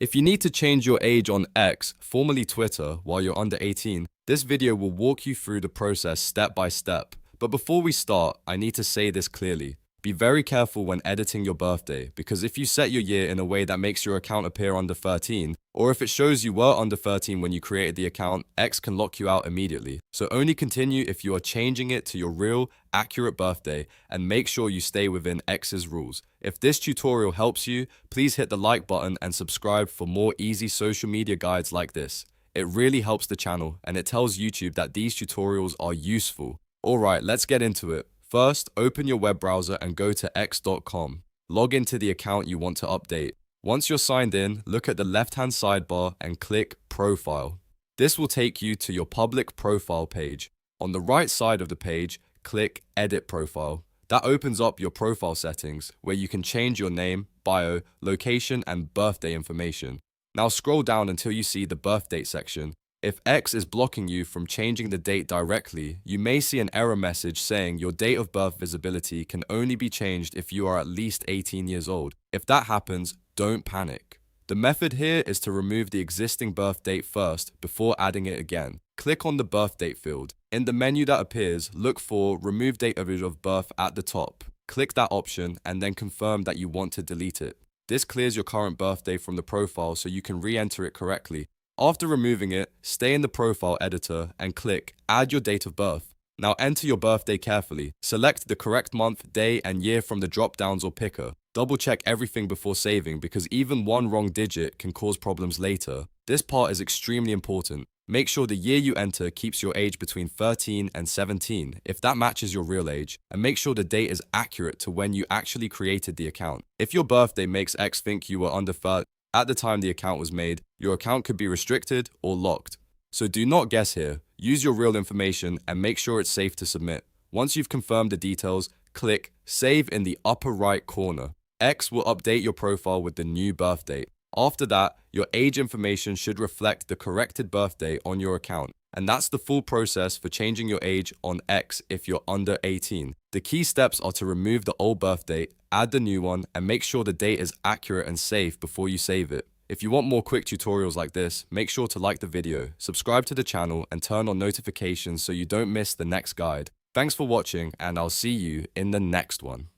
If you need to change your age on X, formerly Twitter, while you're under 18, this video will walk you through the process step by step. But before we start, I need to say this clearly. Be very careful when editing your birthday, because if you set your year in a way that makes your account appear under 13, or if it shows you were under 13 when you created the account, X can lock you out immediately. So only continue if you are changing it to your real, accurate birthday, and make sure you stay within X's rules. If this tutorial helps you, please hit the like button and subscribe for more easy social media guides like this. It really helps the channel, and it tells YouTube that these tutorials are useful. Alright, let's get into it. First, open your web browser and go to x.com. Log into the account you want to update. Once you're signed in, look at the left-hand sidebar and click Profile. This will take you to your public profile page. On the right side of the page, click Edit Profile. That opens up your profile settings, where you can change your name, bio, location, and birthday information. Now scroll down until you see the birth date section. If X is blocking you from changing the date directly, you may see an error message saying your date of birth visibility can only be changed if you are at least 18 years old. If that happens, don't panic. The method here is to remove the existing birth date first before adding it again. Click on the birth date field. In the menu that appears, look for Remove Date of Birth at the top. Click that option and then confirm that you want to delete it. This clears your current birthday from the profile so you can re-enter it correctly. After removing it, stay in the profile editor and click Add your date of birth. Now enter your birthday carefully. Select the correct month, day, and year from the drop-downs or picker. Double check everything before saving because even one wrong digit can cause problems later. This part is extremely important. Make sure the year you enter keeps your age between 13 and 17 if that matches your real age, and make sure the date is accurate to when you actually created the account. If your birthday makes X think you were under 30 at the time the account was made, your account could be restricted or locked. So do not guess here. Use your real information and make sure it's safe to submit. Once you've confirmed the details, click Save in the upper right corner. X will update your profile with the new birth date. After that, your age information should reflect the corrected birthday on your account. And that's the full process for changing your age on X if you're under 18. The key steps are to remove the old birth date, add the new one, and make sure the date is accurate and safe before you save it. If you want more quick tutorials like this, make sure to like the video, subscribe to the channel, and turn on notifications so you don't miss the next guide. Thanks for watching, and I'll see you in the next one.